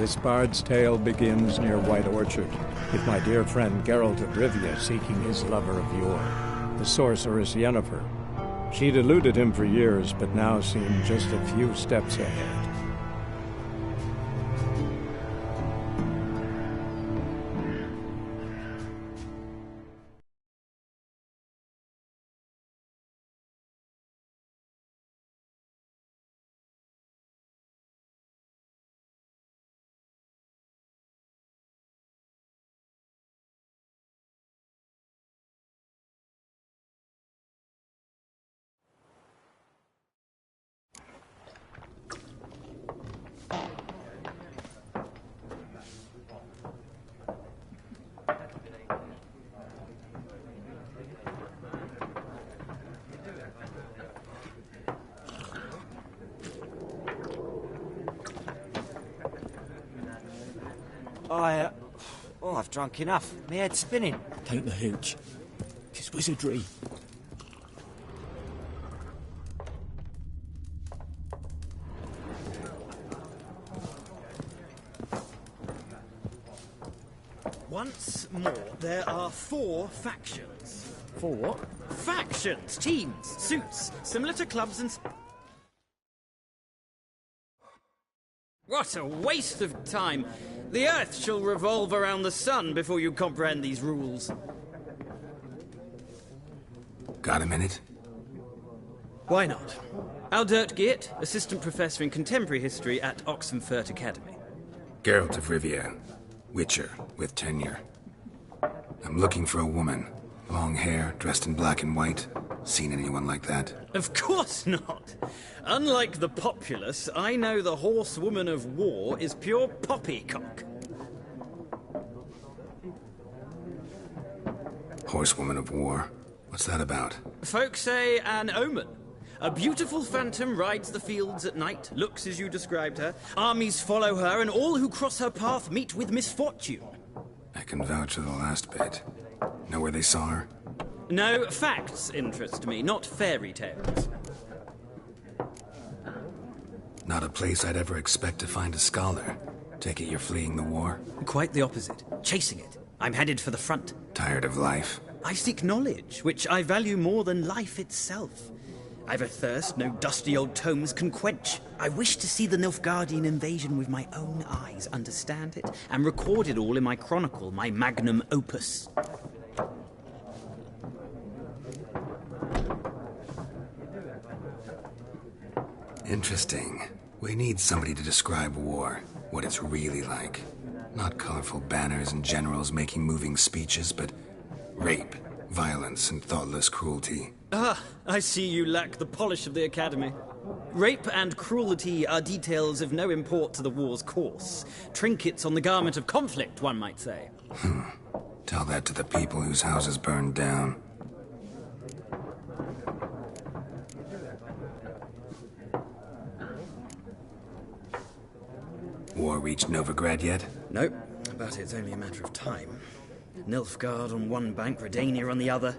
This bard's tale begins near White Orchard, with my dear friend Geralt of Rivia seeking his lover of yore, the sorceress Yennefer. She'd eluded him for years, but now seemed just a few steps ahead. I've drunk enough. My head's spinning. Take the hooch. It's wizardry. Once more, there are 4 factions. 4 what? Factions, teams, suits, similar to clubs and... What a waste of time! The Earth shall revolve around the sun before you comprehend these rules. Got a minute? Why not? Aldert Geert, Assistant Professor in Contemporary History at Oxenfurt Academy. Geralt of Rivia, Witcher, with tenure. I'm looking for a woman. Long hair, dressed in black and white. Seen anyone like that? Of course not! Unlike the populace, I know the horsewoman of war is pure poppycock. Horsewoman of war? What's that about? Folk say an omen. A beautiful phantom rides the fields at night, looks as you described her. Armies follow her, and all who cross her path meet with misfortune. I can vouch for the last bit. Know where they saw her? No, facts interest me, not fairy tales. Not a place I'd ever expect to find a scholar. Take it you're fleeing the war? Quite the opposite. Chasing it. I'm headed for the front. Tired of life? I seek knowledge, which I value more than life itself. I've a thirst no dusty old tomes can quench. I wish to see the Nilfgaardian invasion with my own eyes, understand it, and record it all in my chronicle, my magnum opus. Interesting. We need somebody to describe war, what it's really like. Not colorful banners and generals making moving speeches, but rape, violence, and thoughtless cruelty. Ah, I see you lack the polish of the Academy. Rape and cruelty are details of no import to the war's course. Trinkets on the garment of conflict, one might say. Tell that to the people whose houses burned down. War reached Novigrad yet? Nope, but it's only a matter of time. Nilfgaard on one bank, Redania on the other.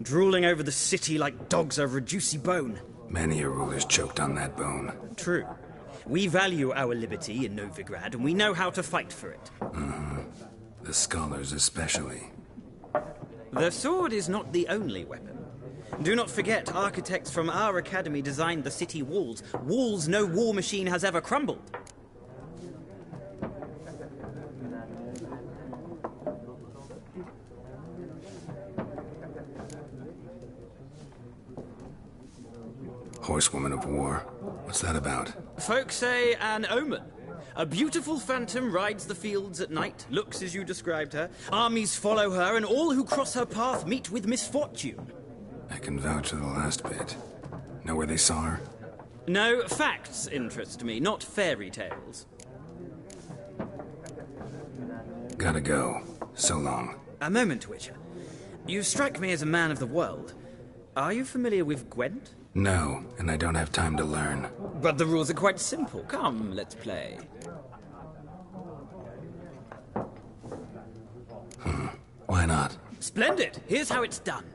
Drooling over the city like dogs over a juicy bone. Many a ruler's choked on that bone. True. We value our liberty in Novigrad, and we know how to fight for it. The scholars especially. The sword is not the only weapon. Do not forget, architects from our academy designed the city walls. Walls no war machine has ever crumbled. Horsewoman of war? What's that about? Folk say an omen. A beautiful phantom rides the fields at night, looks as you described her. Armies follow her, and all who cross her path meet with misfortune. I can vouch for the last bit. Know where they saw her? No, facts interest me, not fairy tales. Gotta go. So long. A moment, Witcher. You strike me as a man of the world. Are you familiar with Gwent? No, and I don't have time to learn. But the rules are quite simple. Come, let's play. Why not? Splendid! Here's how it's done.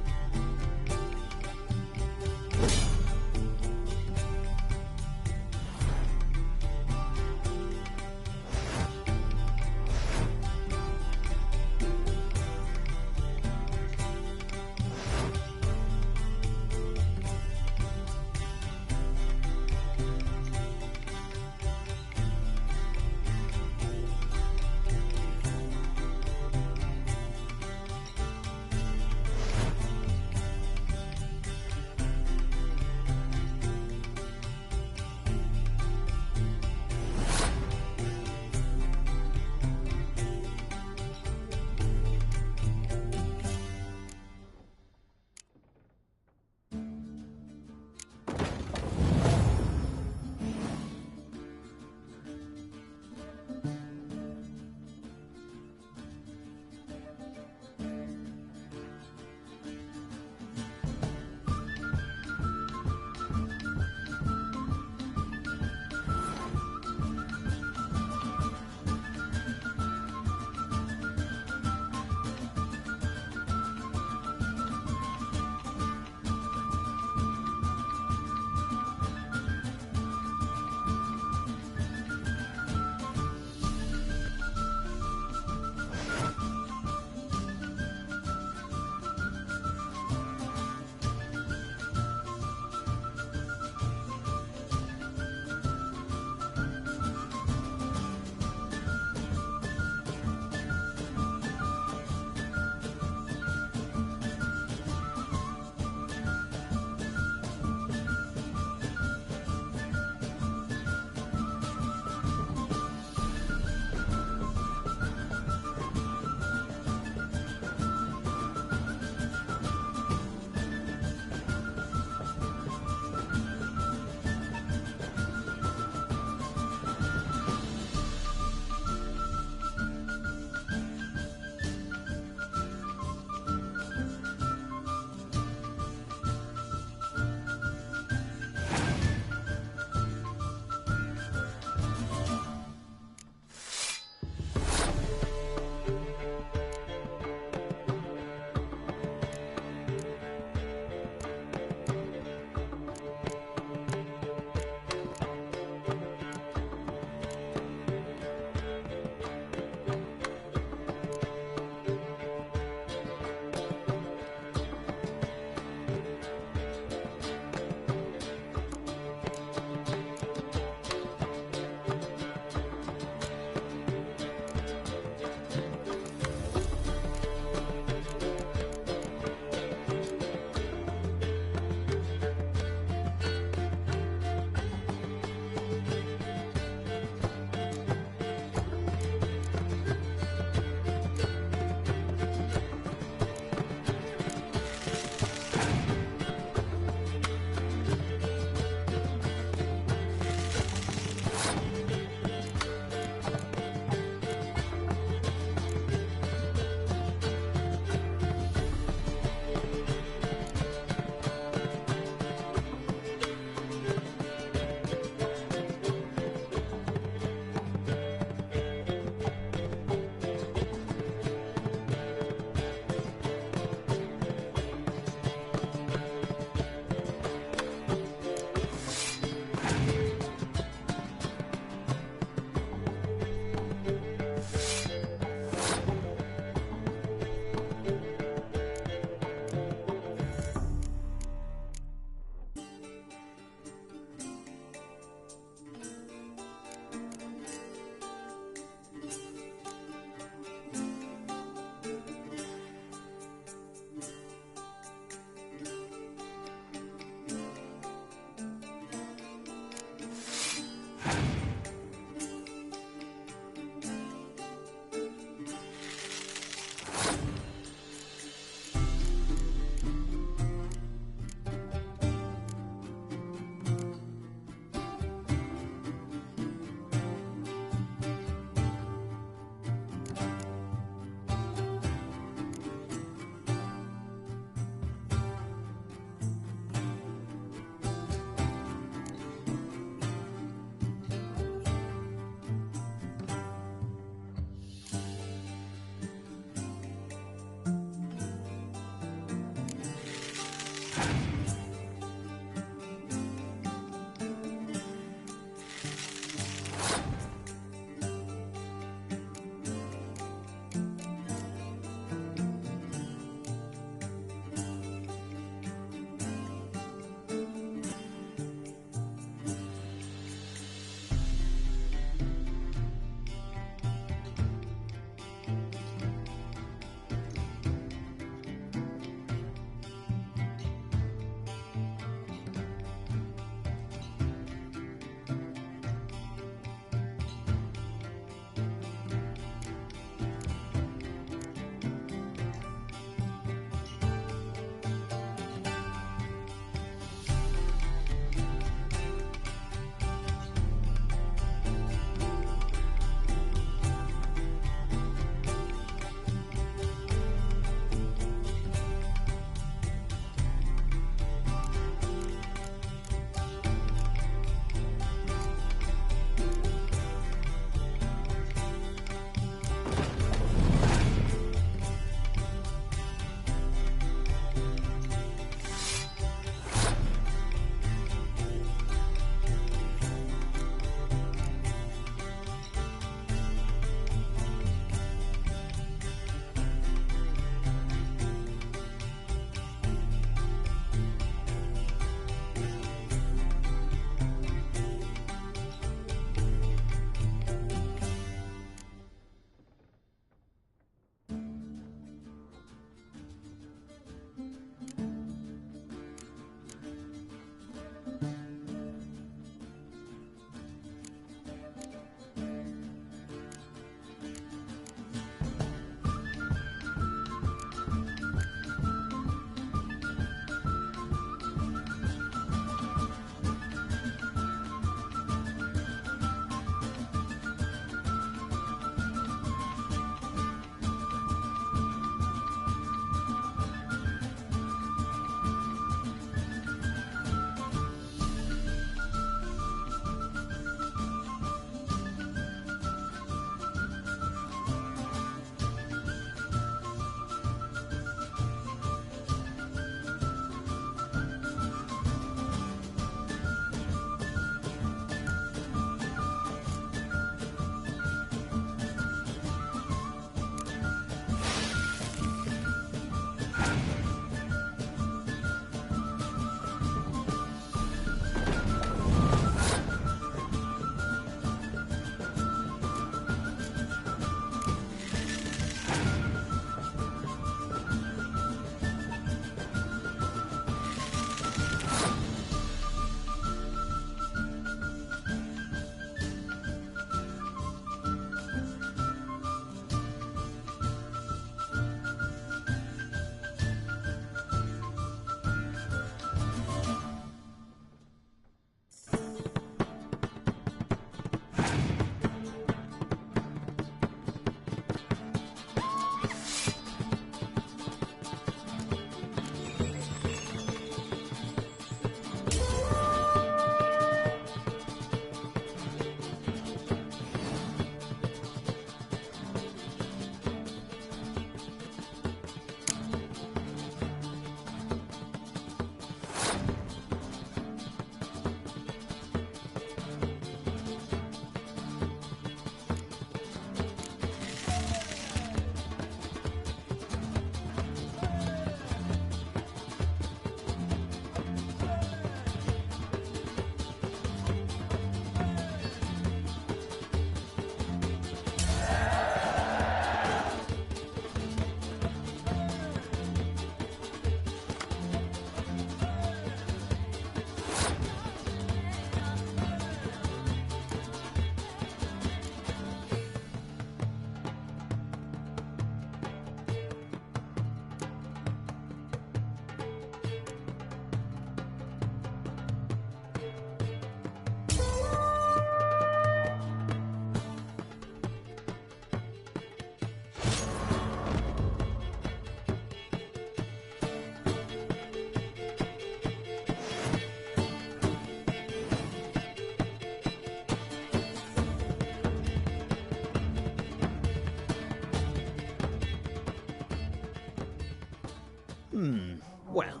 Well,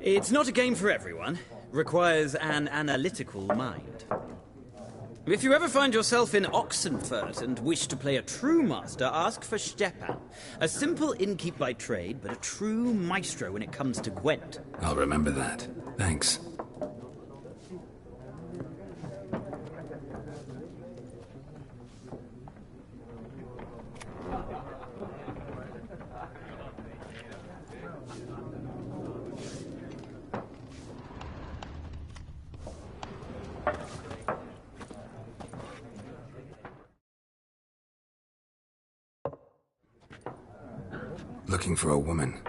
It's not a game for everyone. Requires an analytical mind. If you ever find yourself in Oxenfurt and wish to play a true master, ask for Stepan. A simple innkeep by trade, but a true maestro when it comes to Gwent. I'll remember that. Thanks. Looking for a woman.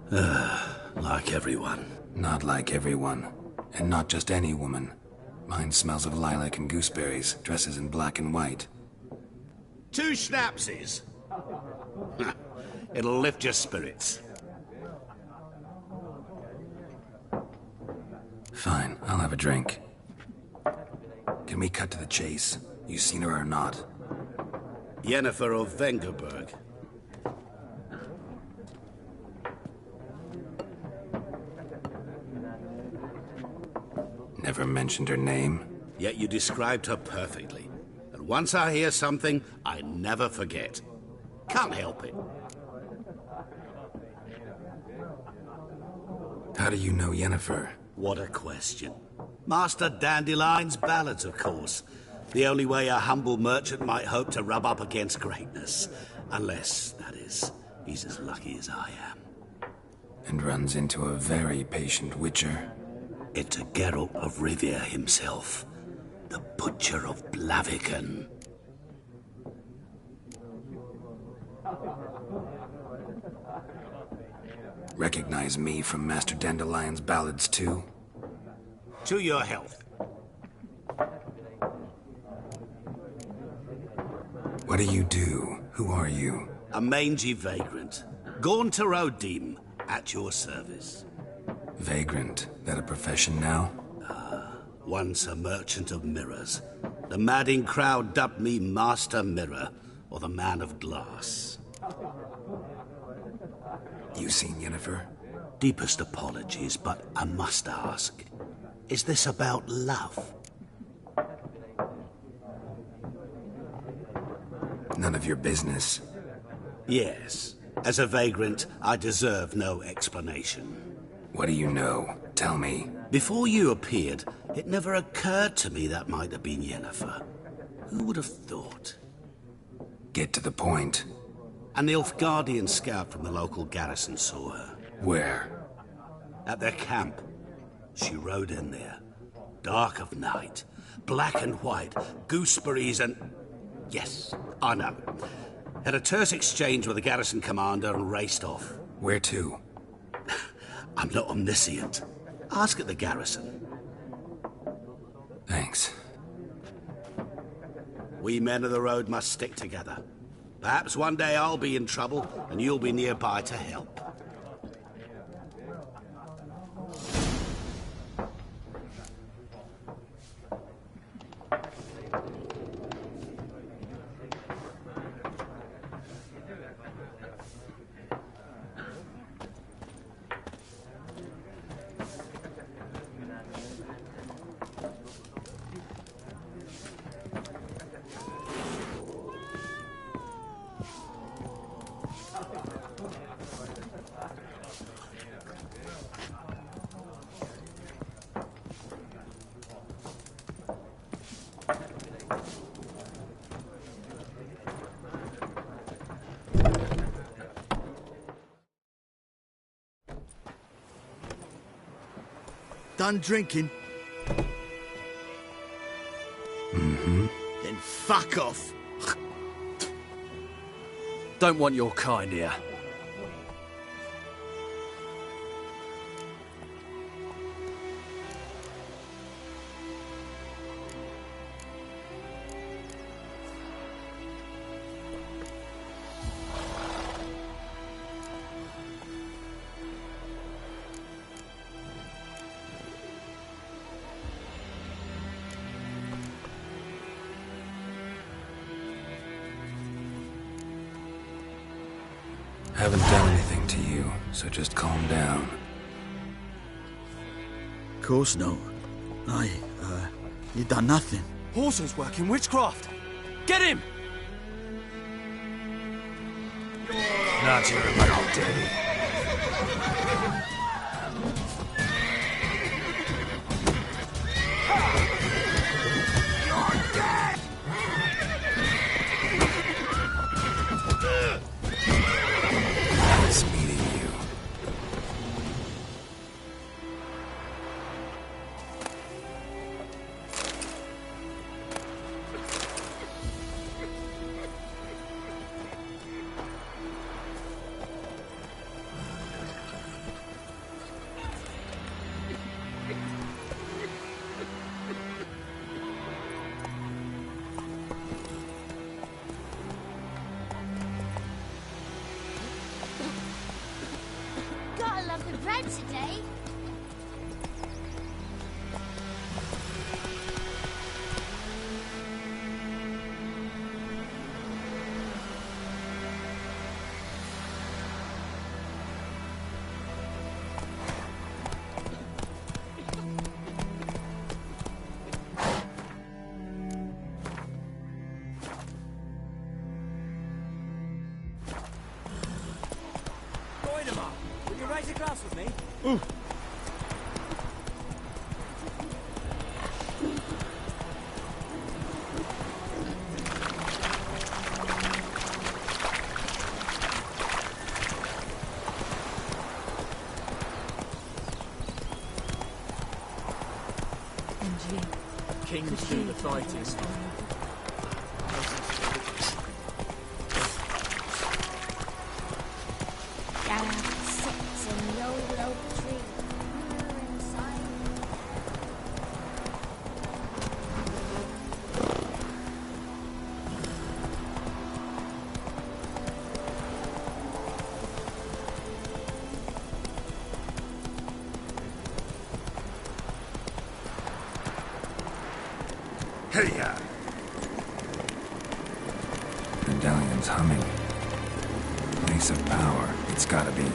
Like everyone. Not like everyone. And not just any woman. Mine smells of lilac and gooseberries, dresses in black and white. 2 schnapsies. It'll lift your spirits. Fine, I'll have a drink. Can we cut to the chase? You seen her or not? Yennefer of Vengerberg. Never mentioned her name. Yet you described her perfectly. And once I hear something, I never forget. Can't help it. How do you know Yennefer? What a question. Master Dandelion's ballads, of course. The only way a humble merchant might hope to rub up against greatness. Unless, that is, he's as lucky as I am. And runs into a very patient witcher. It's a Geralt of Rivia himself. The Butcher of Blaviken. Recognize me from Master Dandelion's ballads, too? To your health. What do you do? Who are you? A mangy vagrant. Gaunter Odim, at your service. Vagrant. That a profession now? Once a merchant of mirrors. The madding crowd dubbed me Master Mirror, or the Man of Glass. You seen Yennefer? Deepest apologies, but I must ask. Is this about love? None of your business. Yes. As a vagrant, I deserve no explanation. What do you know? Tell me. Before you appeared, it never occurred to me that might have been Yennefer. Who would have thought? Get to the point. An Nilfgaardian scout from the local garrison saw her. Where? At their camp. She rode in there. Dark of night. Black and white. Gooseberries and... Yes, I know. Had a terse exchange with the garrison commander and raced off. Where to? I'm not omniscient. Ask at the garrison. Thanks. We men of the road must stick together. Perhaps one day I'll be in trouble and you'll be nearby to help. Done drinking? Mm-hmm. Then fuck off. Don't want your kind here. Haven't done anything to you, so just calm down. course not. You done nothing. Horson's working witchcraft. Get him! Not your lucky day. Nice meeting you. Gotta love the bread today. Join him up. Will you raise a glass with me? Kings do the fighting. Dad sits in the old oak tree. We're inside. Hey-ya! Medallion's humming. Place of power, it's gotta be.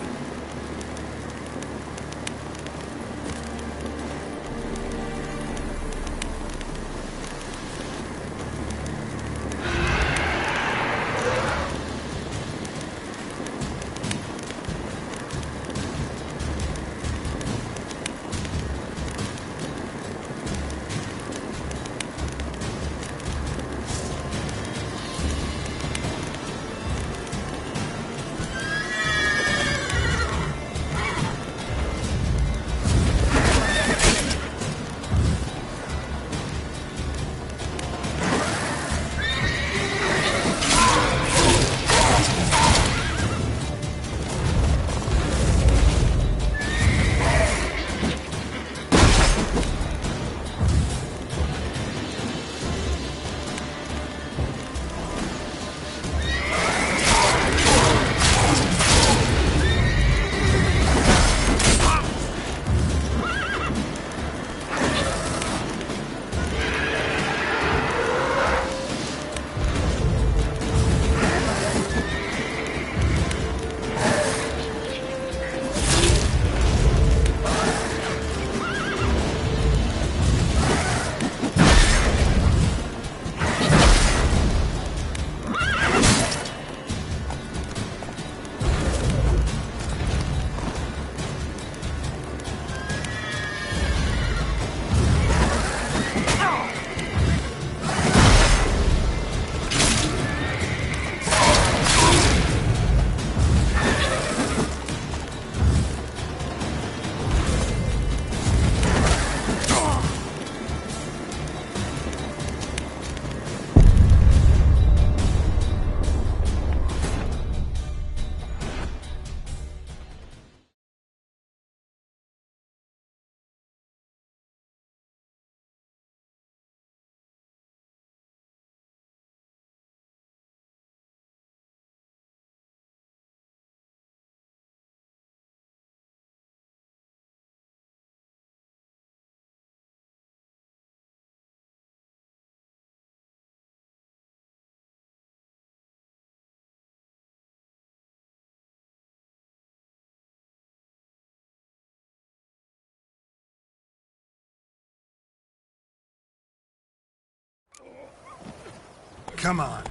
Come on.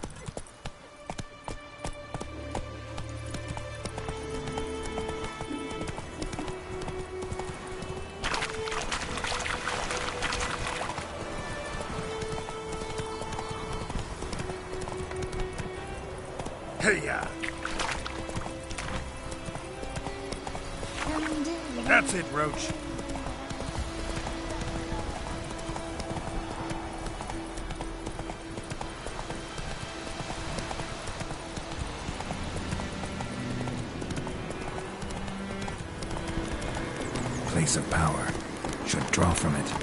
Hey-ya! That's it, Roach. Place of power. Should draw from it.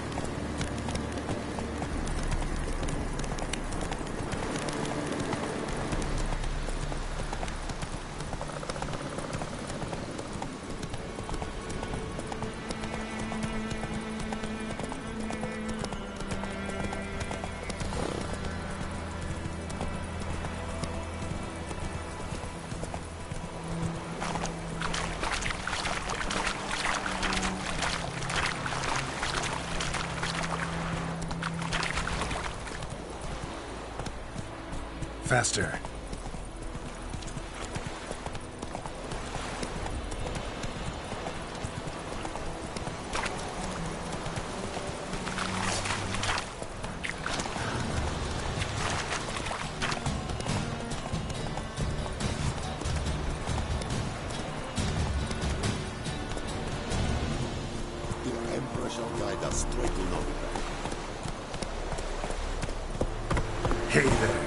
Faster. The Emperor shall guide us straight to Novigrad. Hey there.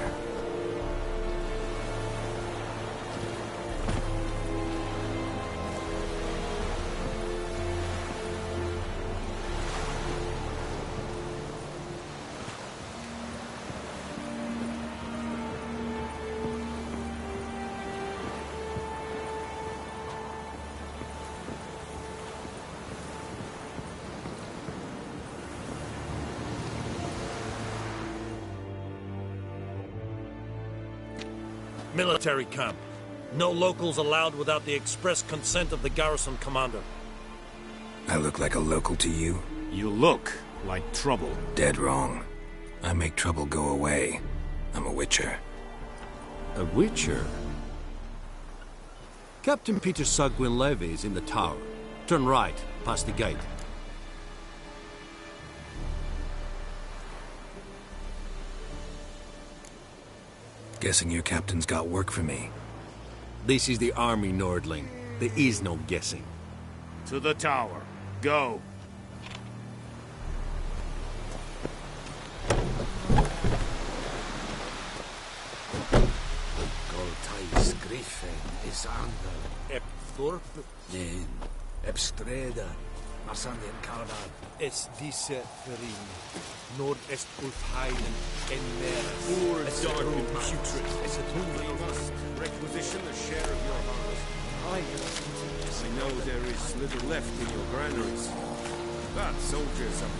Military camp. No locals allowed without the express consent of the garrison commander. I look like a local to you? You look like trouble. Dead wrong. I make trouble go away. I'm a witcher. A witcher? Captain Peter Sagwin Levy is in the tower. Turn right, past the gate. Guessing your captain's got work for me. This is the army, Nordling. There is no guessing. To the tower. Go. Goltais Griffin is under. Ep Thorpe. Nen. Epstreda. Marsandien Karnad. Es disse Ferin. Nord est Ulfheiden en Meres. Or dark and putrid. Es a we must requisition a share of your harvest. I know there is little left in your granaries. But soldiers are...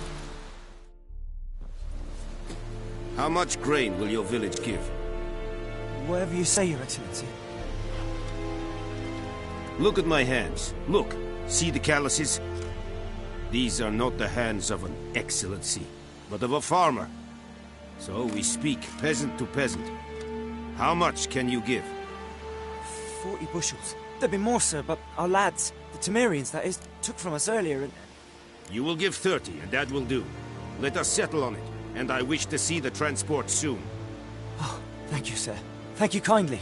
How much grain will your village give? Whatever you say, Your Excellency. Look at my hands. Look. See the calluses? These are not the hands of an excellency, but of a farmer. So we speak peasant to peasant. How much can you give? 40 bushels. There'd be more, sir, but our lads, the Temerians, that is, took from us earlier and... You will give 30, and that will do. Let us settle on it, and I wish to see the transport soon. Oh, thank you, sir. Thank you kindly.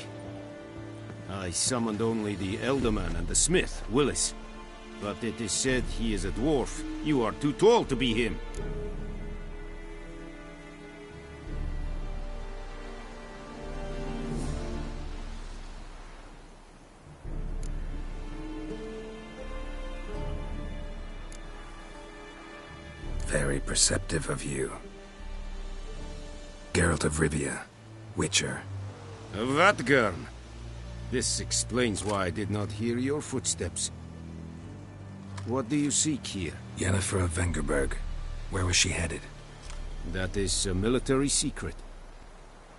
I summoned only the Elderman and the smith, Willis. But it is said he is a dwarf. You are too tall to be him. Very perceptive of you. Geralt of Rivia, Witcher. Vatgern. This explains why I did not hear your footsteps. What do you seek here? Yennefer of Vengerberg. Where was she headed? That is a military secret.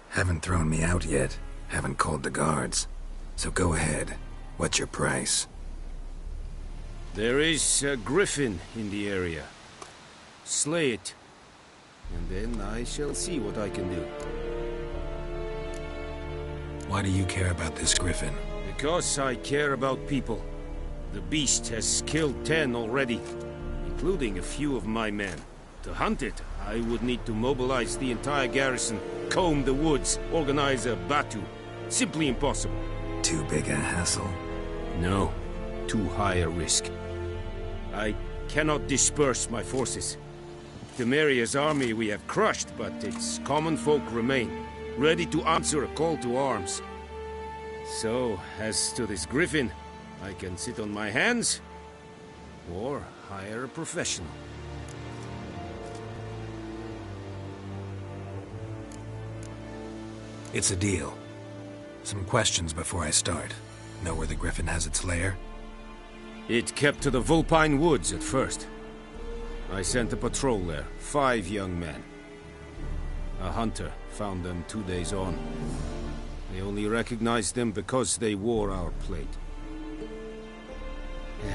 Haven't thrown me out yet. Haven't called the guards. So go ahead. What's your price? There is a griffin in the area. Slay it. And then I shall see what I can do. Why do you care about this griffin? Because I care about people. The beast has killed 10 already, including a few of my men. To hunt it, I would need to mobilize the entire garrison, comb the woods, organize a batu. Simply impossible. Too big a hassle? No, too high a risk. I cannot disperse my forces. Temeria's army we have crushed, but its common folk remain, ready to answer a call to arms. So, as to this griffin, I can sit on my hands, or hire a professional. It's a deal. Some questions before I start. Know where the griffin has its lair? It kept to the Vulpine Woods at first. I sent a patrol there, 5 young men. A hunter found them 2 days on. They only recognized them because they wore our plate.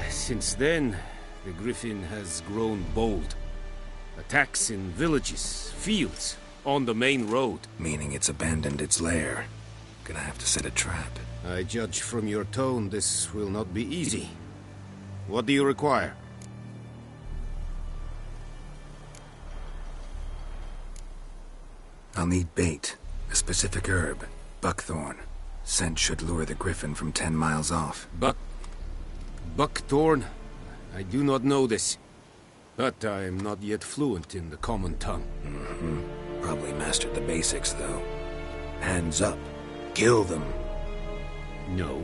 Since then, the griffin has grown bold. Attacks in villages, fields, on the main road. Meaning it's abandoned its lair. Gonna have to set a trap. I judge from your tone this will not be easy. What do you require? I'll need bait. A specific herb. Buckthorn. Scent should lure the griffin from 10 miles off. Buckthorn? I do not know this. But I am not yet fluent in the common tongue. Probably mastered the basics, though. Hands up. Kill them. No.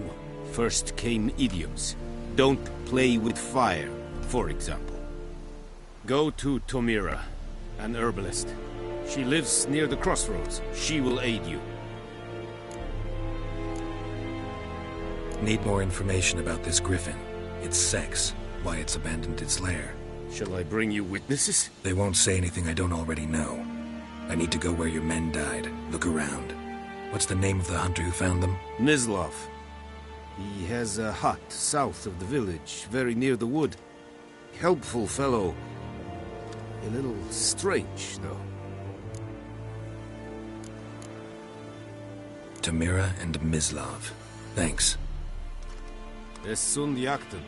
First came idioms. Don't play with fire, for example. Go to Tomira, an herbalist. She lives near the crossroads. She will aid you. Need more information about this griffin. Its sex. Why it's abandoned its lair. Shall I bring you witnesses? They won't say anything I don't already know. I need to go where your men died. Look around. What's the name of the hunter who found them? Mislav. He has a hut south of the village, very near the wood. Helpful fellow. A little strange, though. Tamira and Mislav. Thanks. Es sunt jakten.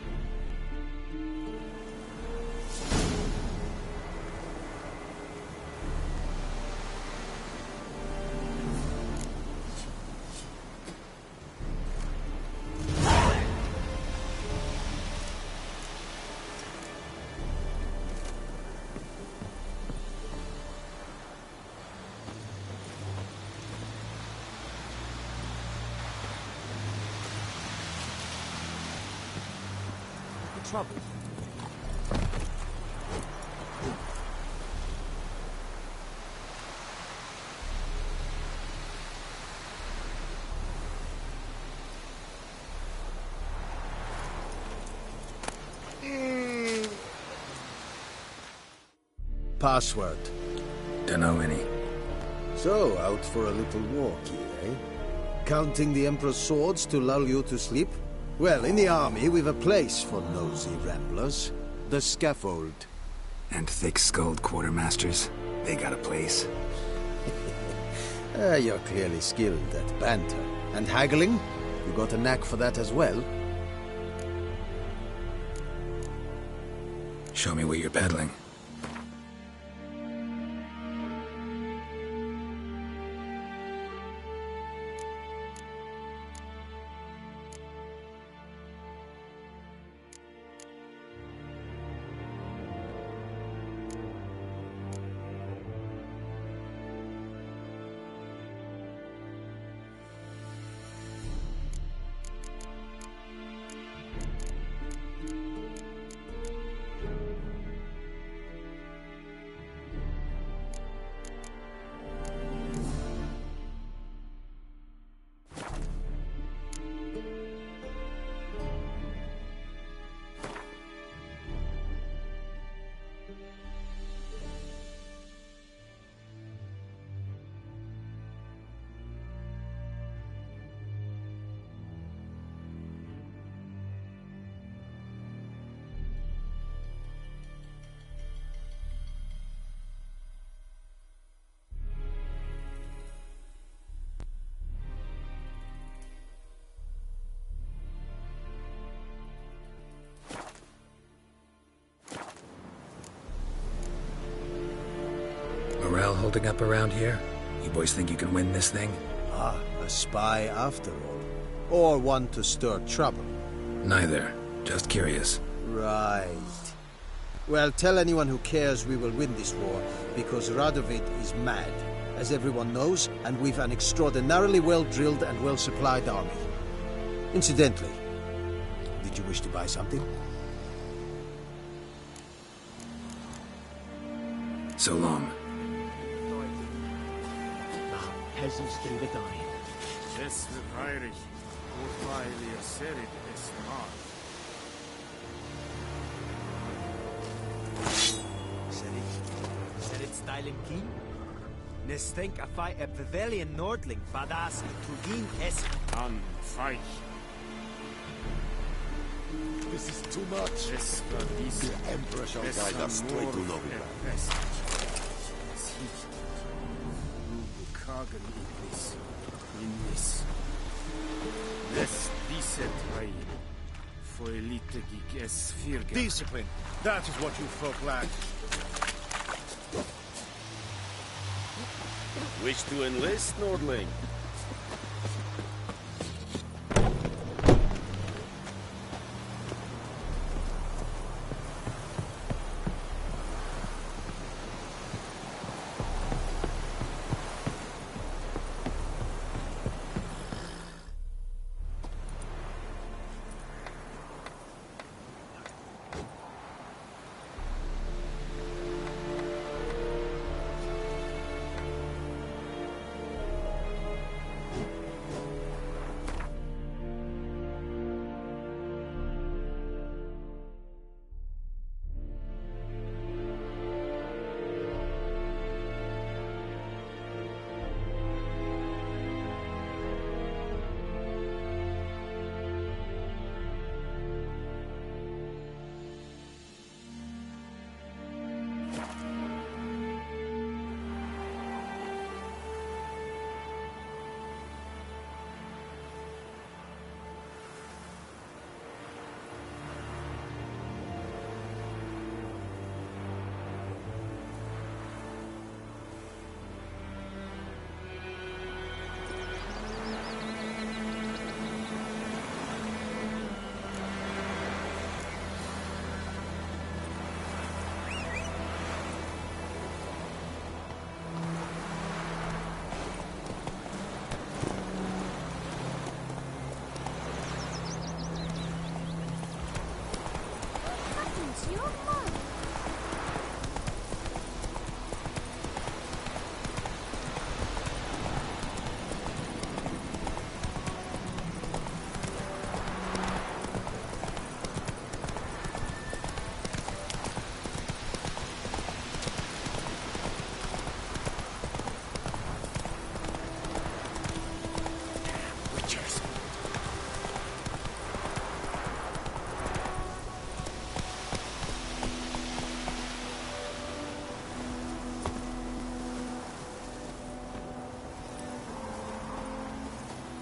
Trouble. Password. Dunno any. So, out for a little walkie, eh? Counting the Emperor's swords to lull you to sleep? Well, in the army, we've a place for nosy ramblers. The scaffold. And thick-skulled quartermasters. They got a place. You're clearly skilled at banter. And haggling? You got a knack for that as well? Show me what you're peddling. morale holding up around here? You boys think you can win this thing? Ah, a spy after all. Or one to stir trouble. Neither. Just curious. Right. Well, tell anyone who cares we will win this war, because Radovid is mad, as everyone knows, and we've an extraordinarily well-drilled and well-supplied army. Incidentally, did you wish to buy something? So long. Peasants do the dying. Es wird heilig. Urteil ihr serit es mal. Serit styling keen? Nestenk a fight a pavilion nordling, badas Trugin es An feich. This is too much. Es war dies. The Emperor shall guide us straight to Novigrad. Es hielt. Kagen ignis. Innis. Les diset hai. Foelite gig es virga. Discipline. That is what you folk lack. Wish to enlist, Nordling?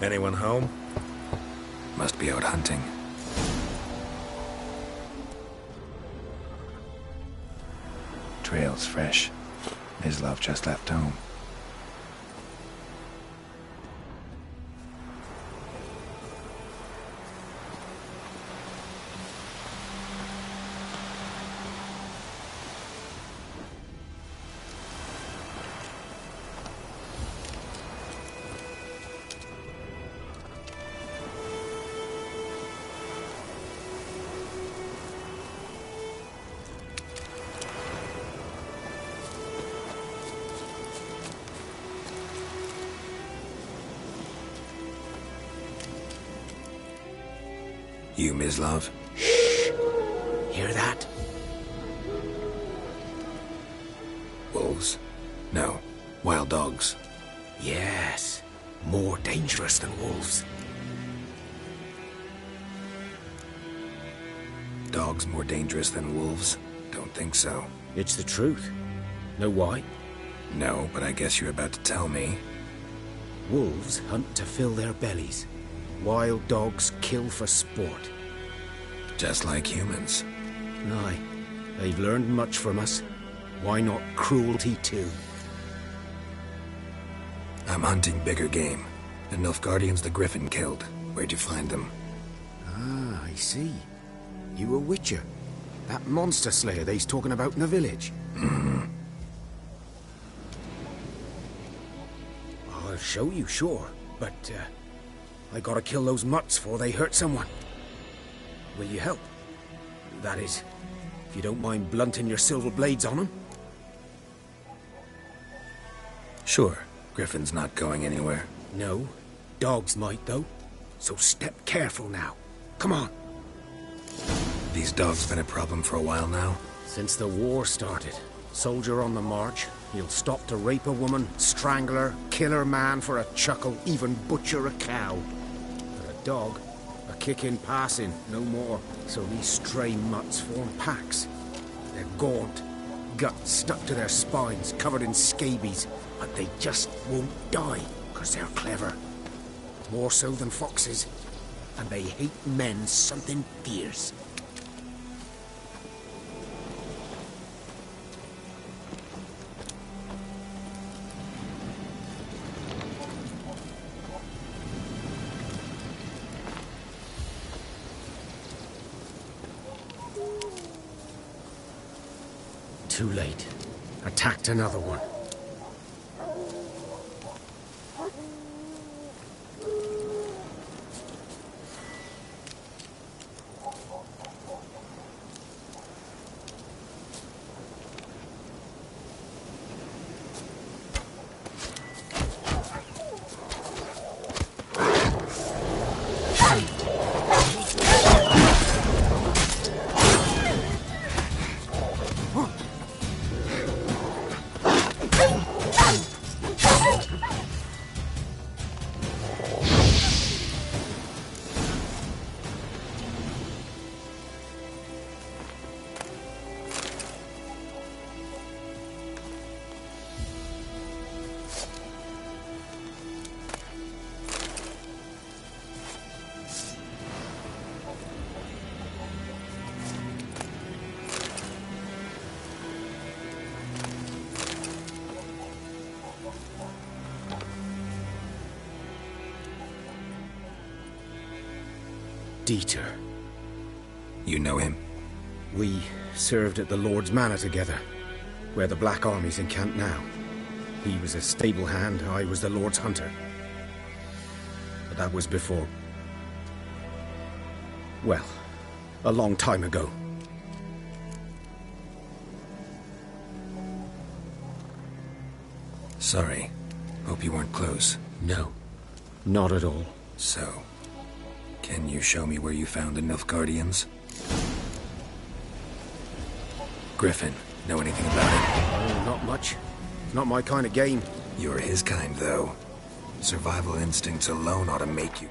Anyone home? Must be out hunting. Trail's fresh. Mislav just left home. You, Mislav? Shh! Hear that? Wolves? No. Wild dogs. Yes. More dangerous than wolves. Dogs more dangerous than wolves? Don't think so. It's the truth. Know why? No, but I guess you're about to tell me. Wolves hunt to fill their bellies. Wild dogs kill for sport. Just like humans. Aye. They've learned much from us. Why not cruelty too? I'm hunting bigger game. The Nilfgaardians the Griffin killed. Where'd you find them? Ah, I see. You a witcher. That monster slayer they's talking about in the village. I'll show you, sure. But, I gotta kill those mutts before they hurt someone. Will you help? That is, if you don't mind blunting your silver blades on them. Sure. Griffin's not going anywhere. No. Dogs might, though. So step careful now. Come on. These dogs been a problem for a while now? Since the war started. Soldier on the march. He'll stop to rape a woman, strangle her, kill her man for a chuckle, even butcher a cow. But a dog, a kick in passing, no more. So these stray mutts form packs. They're gaunt, guts stuck to their spines, covered in scabies. But they just won't die, because they're clever. More so than foxes. And they hate men something fierce. Too late. Attacked another one. Dieter. You know him? We served at the Lord's Manor together, where the Black Army's encamped now. He was a stable hand, I was the Lord's hunter. But that was before... well, a long time ago. Sorry. Hope you weren't close. No, not at all. So, can you show me where you found the Nilfgaardians? Griffin, know anything about it? Oh, not much. Not my kind of game. You're his kind, though. Survival instincts alone ought to make you...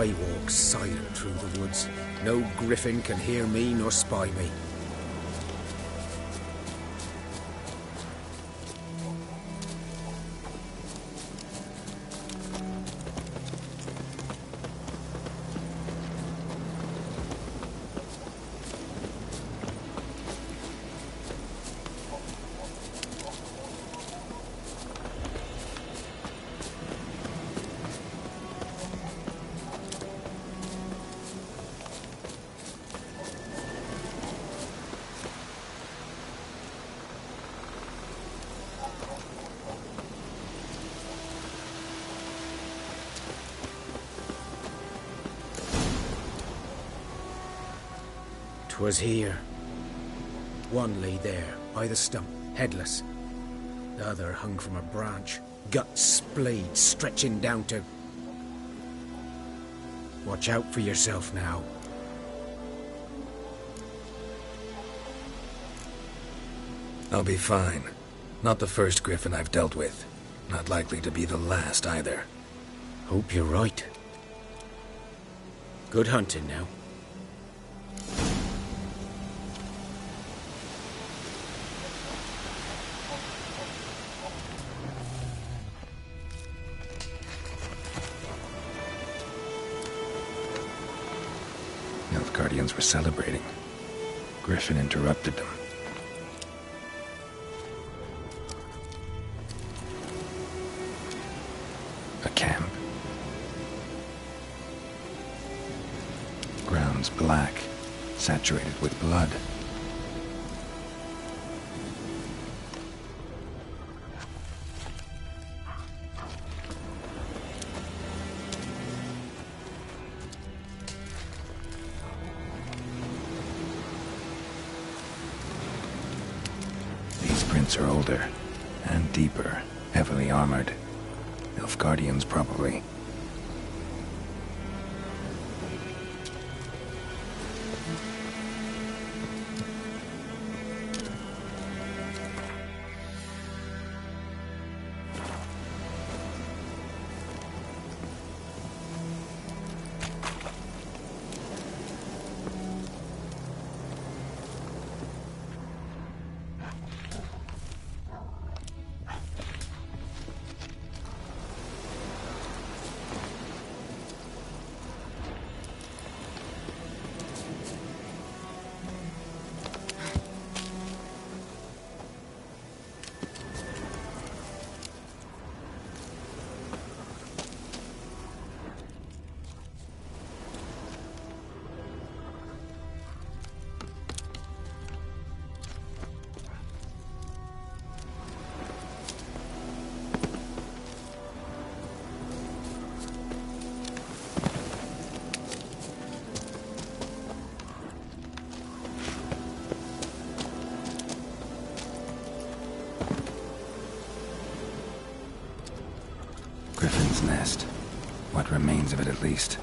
I walk silent through the woods. No griffin can hear me nor spy me. Was here. One lay there, by the stump, headless. The other hung from a branch, guts splayed, stretching down to... Watch out for yourself now. I'll be fine. Not the first griffin I've dealt with. Not likely to be the last either. Hope you're right. Good hunting now. Guardians were celebrating. Griffin interrupted them. A camp. Grounds black, saturated with blood. Are older and deeper, heavily armored. Nilfgaardians, probably. Griffin's nest. What remains of it, at least.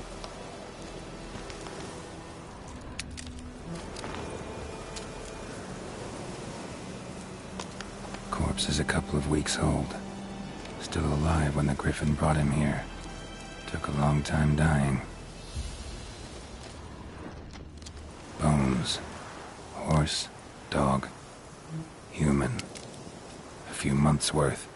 Corpse is a couple of weeks old. Still alive when the Griffin brought him here. Took a long time dying. Bones. Horse, dog, human. A few months' worth.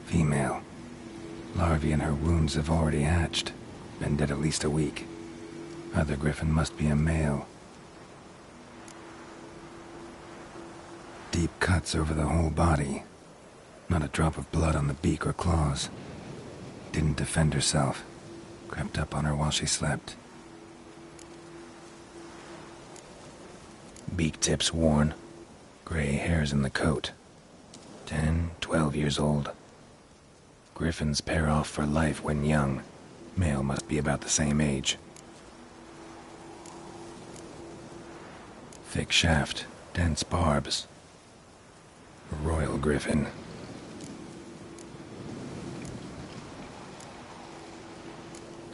Female. Larvae in her wounds have already hatched. Been dead at least a week. Other Griffin must be a male. Deep cuts over the whole body. Not a drop of blood on the beak or claws. Didn't defend herself. Crept up on her while she slept. Beak tips worn. Gray hairs in the coat. 10, 12 years old. Griffins pair off for life when young. Male must be about the same age. Thick shaft, dense barbs. Royal Griffin.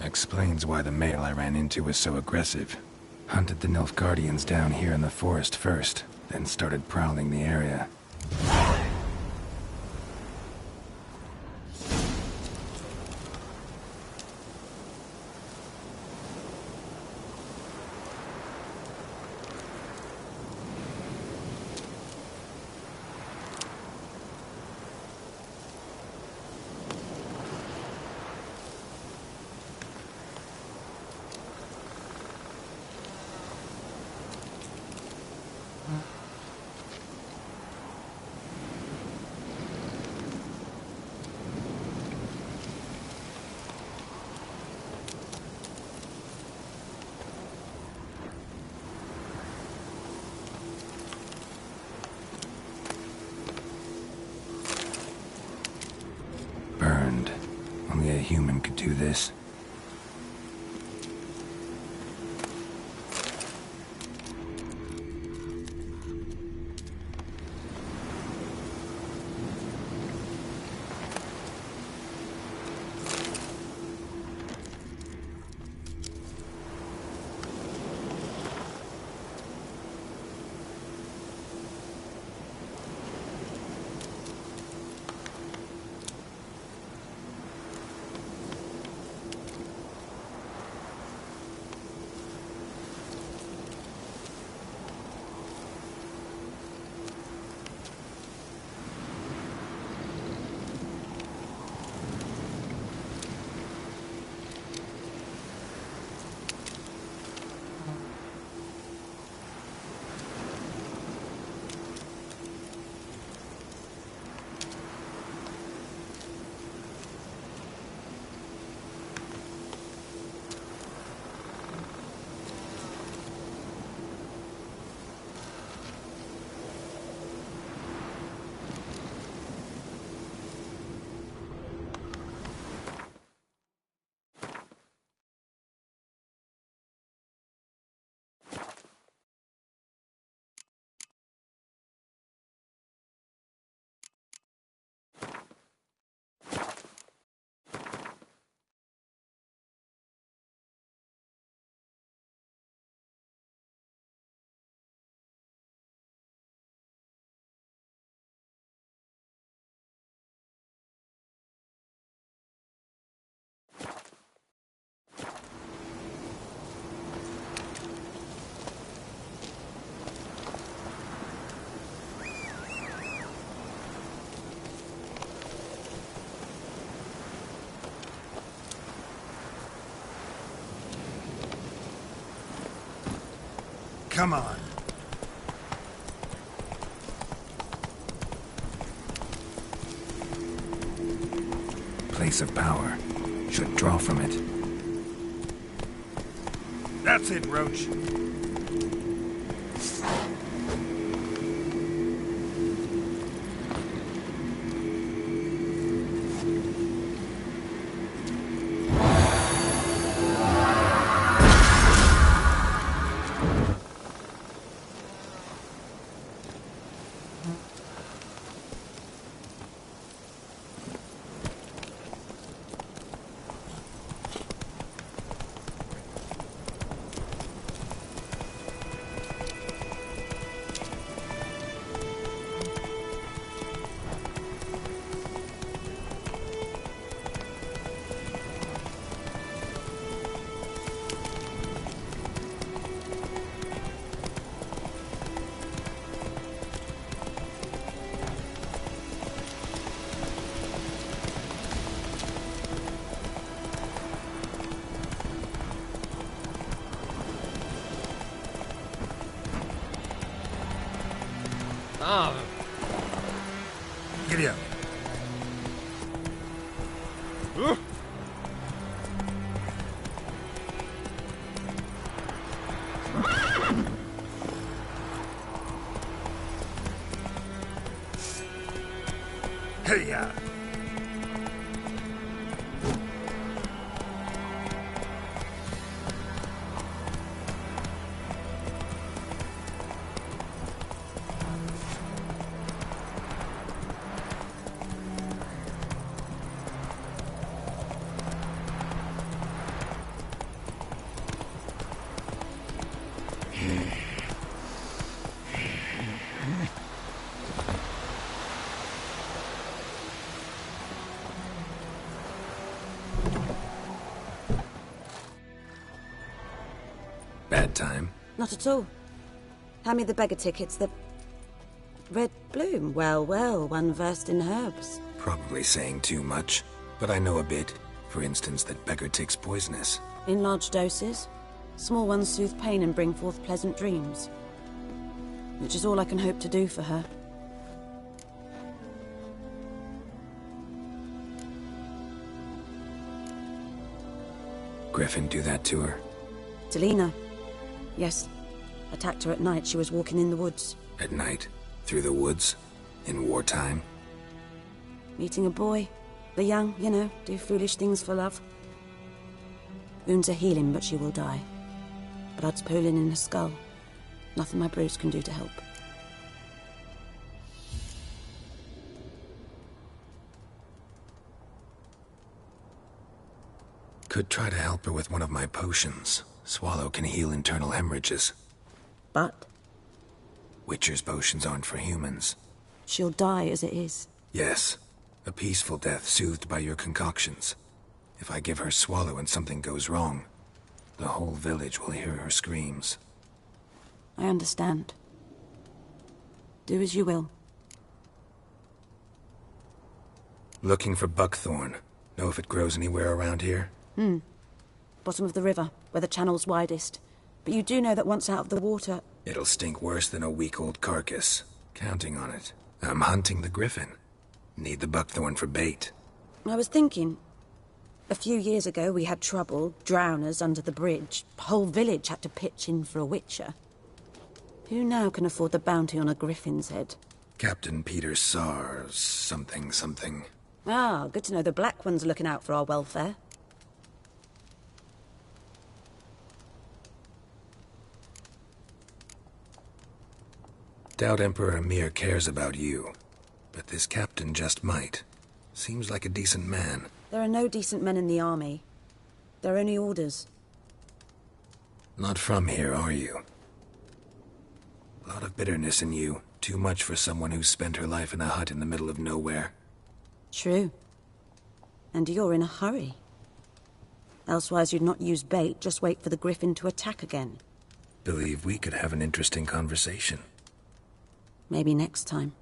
Explains why the male I ran into was so aggressive. Hunted the Nilfgaardians down here in the forest first, then started prowling the area. Burned. Only a human could do this. Come on. Place of power. Should draw from it. That's it, Roach. Giddy up. Hey, ya. Bad time? Not at all. Hand me the beggar tickets, the... Red bloom. Well, well, one versed in herbs. Probably saying too much, but I know a bit. For instance, that beggar tick's poisonous. In large doses. Small ones soothe pain and bring forth pleasant dreams. Which is all I can hope to do for her. Griffin do that to her? Delina. Yes. Attacked her at night. She was walking in the woods. At night? Through the woods? In wartime? Meeting a boy. The young, you know, do foolish things for love. Wounds are healing, but she will die. Blood's pooling in her skull. Nothing my bruise can do to help. Could try to help her with one of my potions. Swallow can heal internal hemorrhages. But? Witcher's potions aren't for humans. She'll die as it is. Yes. A peaceful death soothed by your concoctions. If I give her Swallow and something goes wrong, the whole village will hear her screams. I understand. Do as you will. Looking for buckthorn. Know if it grows anywhere around here? Bottom of the river, where the channel's widest. But you do know that once out of the water... It'll stink worse than a week-old carcass. Counting on it. I'm hunting the griffin. Need the buckthorn for bait. I was thinking... A few years ago we had trouble, drowners under the bridge. Whole village had to pitch in for a witcher. Who now can afford the bounty on a griffin's head? Captain Peter Sar... something. Ah, good to know the Black One's looking out for our welfare. Doubt Emperor Emir cares about you. But this captain just might. Seems like a decent man. There are no decent men in the army. They're only orders. Not from here, are you? A lot of bitterness in you. Too much for someone who's spent her life in a hut in the middle of nowhere. True. And you're in a hurry. Elsewise you'd not use bait, just wait for the griffin to attack again. Believe we could have an interesting conversation. Maybe next time.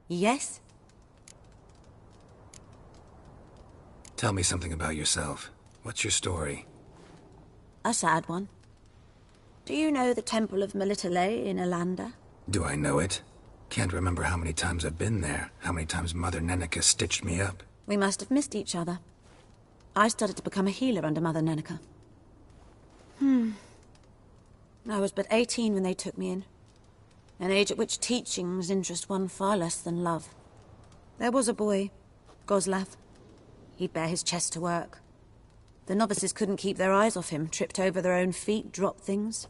Yes? Tell me something about yourself. What's your story? A sad one. Do you know the Temple of Melitele in Alanda? Do I know it? Can't remember how many times I've been there, how many times Mother Neneka stitched me up. We must have missed each other. I started to become a healer under Mother Neneka. I was but 18 when they took me in. An age at which teachings interest one far less than love. There was a boy, Goslav. He'd bare his chest to work. The novices couldn't keep their eyes off him, tripped over their own feet, dropped things.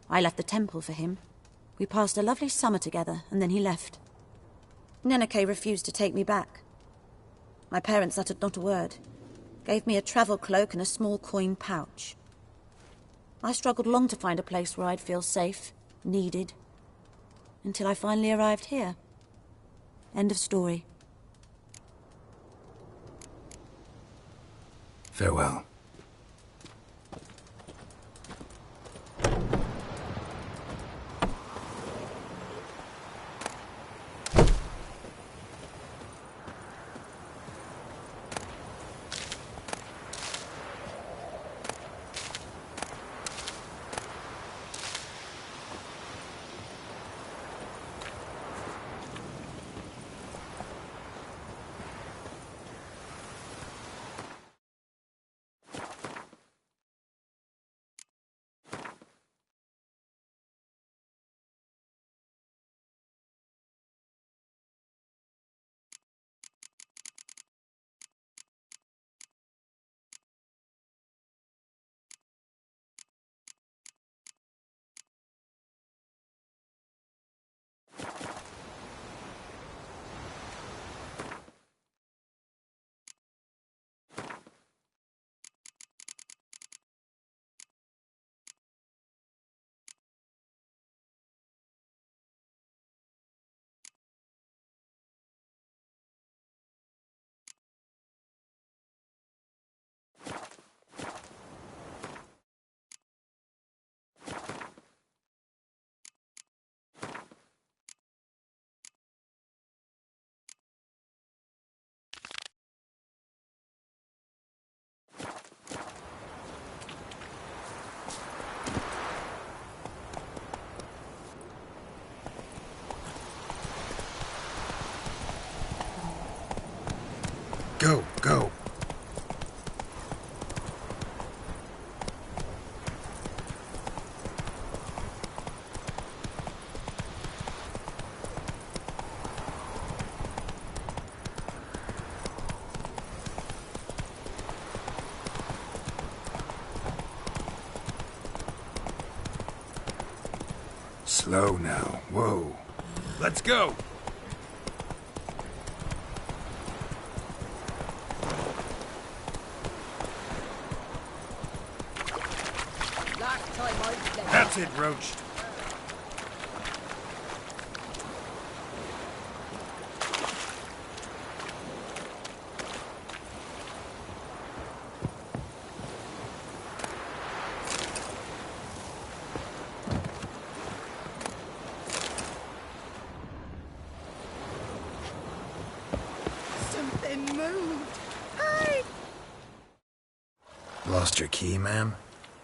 I left the temple for him. We passed a lovely summer together, and then he left. Neneke refused to take me back. My parents uttered not a word. Gave me a travel cloak and a small coin pouch. I struggled long to find a place where I'd feel safe, needed, until I finally arrived here. End of story. Farewell. Slow now. Whoa. Let's go! Last time I played. That's it, Roach. Something moved. Hey! Lost your key, ma'am?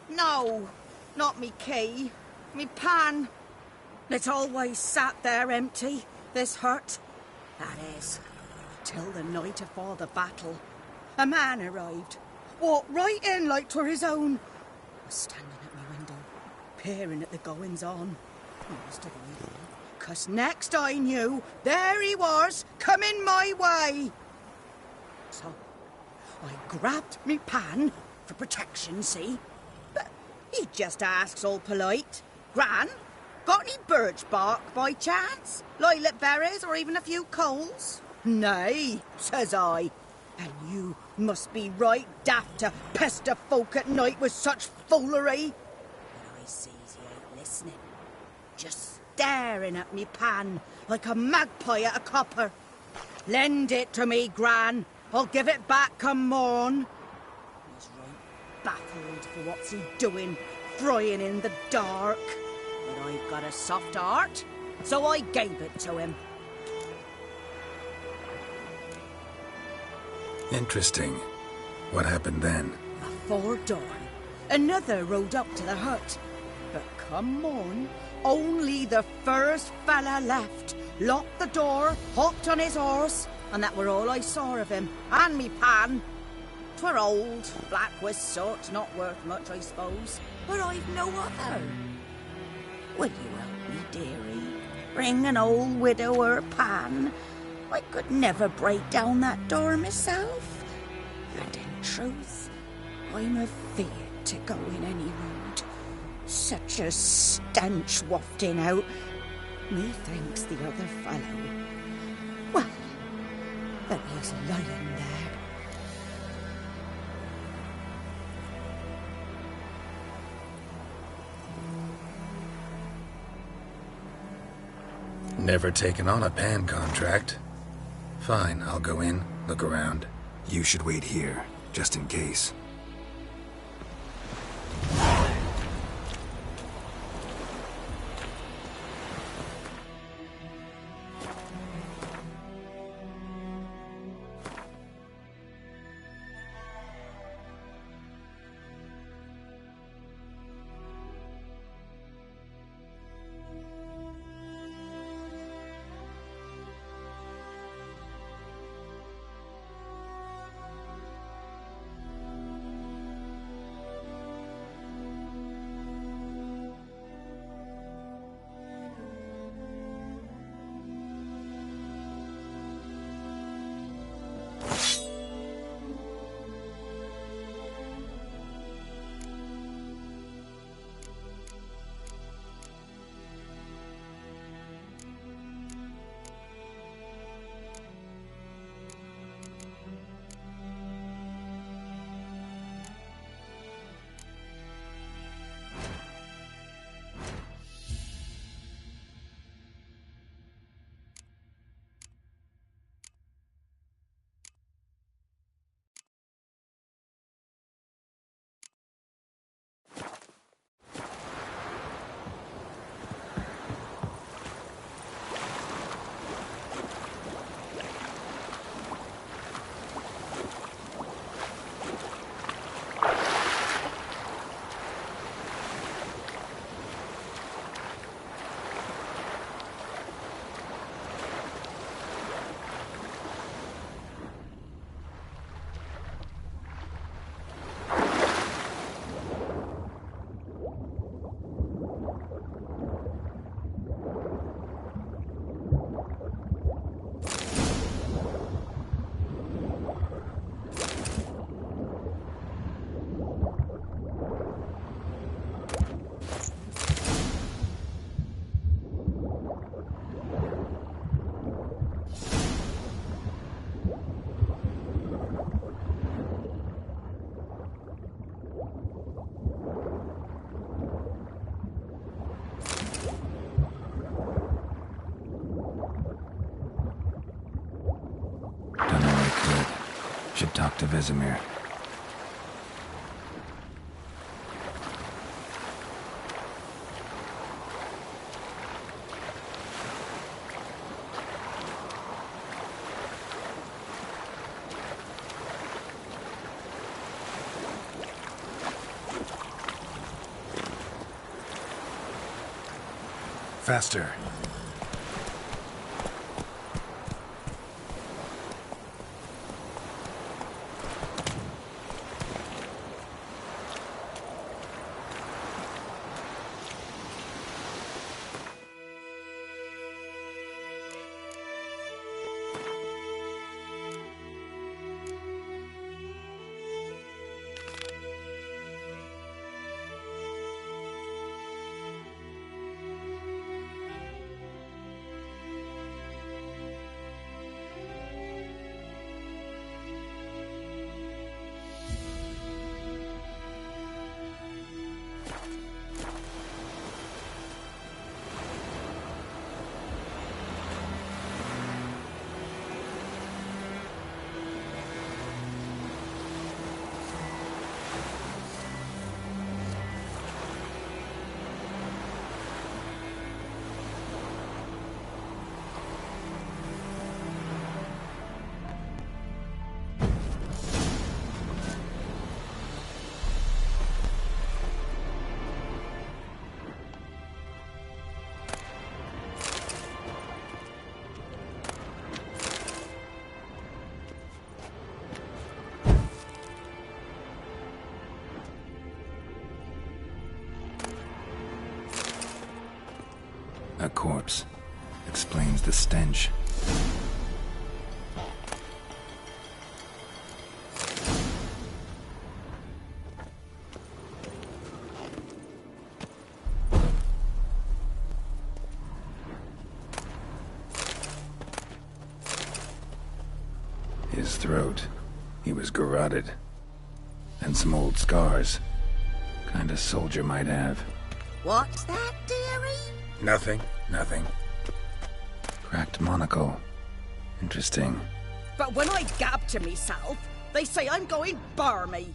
No, not me key. Me pan. It always sat there empty, this hut. That is, till the night afore the battle. A man arrived. Walked right in like 'twere his own. Was standing at my window, peering at the goings-on. I must have heard him, 'cause next I knew, there he was, coming my way. So, I grabbed me pan, for protection, see? But he just asks all polite, Gran, got any birch bark by chance? Lilac berries or even a few coals? Nay, says I. And you must be right daft to pester folk at night with such foolery. But I sees he ain't listening. Just staring at me pan like a magpie at a copper. Lend it to me, Gran. I'll give it back come morn. I was right baffled for what's he doing, frying in the dark. But I've got a soft heart, so I gave it to him. Interesting. What happened then? Before dawn, another rode up to the hut. But come morn, only the first fella left. Locked the door, hopped on his horse, and that were all I saw of him, and me pan. 'Twere old, black with soot, not worth much, I suppose. But I've no other. Will you help me, dearie? Bring an old widower pan. I could never break down that door myself. And in truth, I'm afeard to go in any road. Such a stench wafting out. Methinks the other fellow, well, that he's lying there. Never taken on a pan contract. Fine, I'll go in, look around. You should wait here, just in case. talk to Vesemir. Faster. A corpse. Explains the stench. His throat. He was garroted. And some old scars. Kind a soldier might have. What's that, dearie? Nothing. Cracked monocle. Interesting. But when I gab to myself, they say I'm going barmy.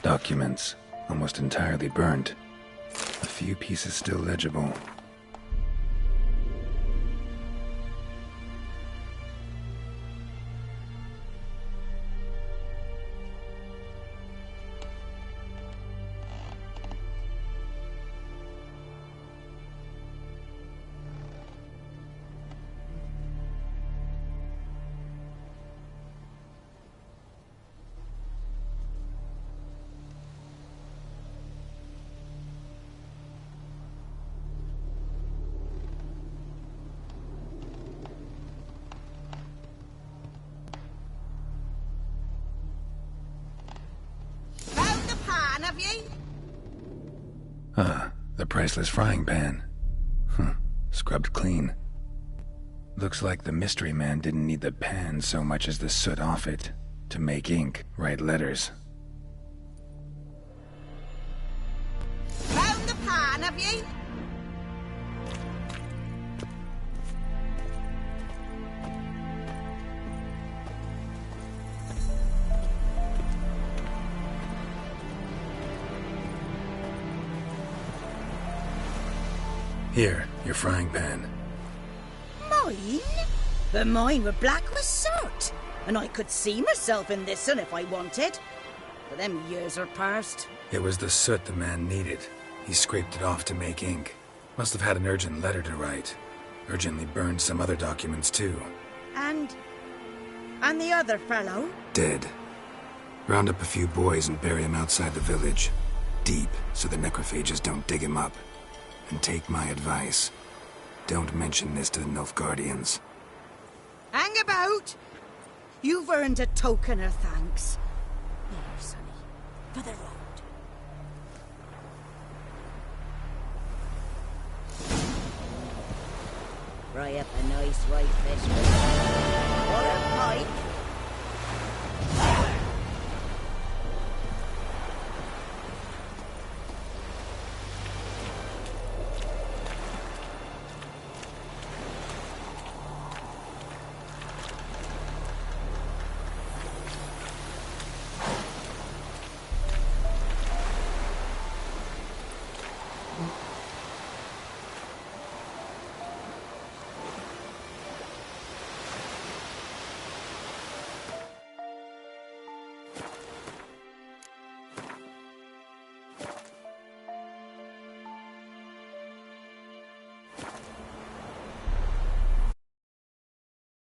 Documents, almost entirely burnt. A few pieces still legible. The priceless frying pan. Scrubbed clean. Looks like the mystery man didn't need the pan so much as the soot off it to make ink, write letters. Found the pan, have ye? Here, your frying pan. Mine? But mine were black with soot, and I could see myself in this one if I wanted. But them years are past. It was the soot the man needed. He scraped it off to make ink. Must have had an urgent letter to write. Urgently burned some other documents too. And the other fellow? Dead. Round up a few boys and bury him outside the village. Deep, so the necrophages don't dig him up. And take my advice. Don't mention this to the Nilfgaardians. Hang about! You've earned a token of thanks. Here, sonny, for the road. Fry up a nice white fish with butter pike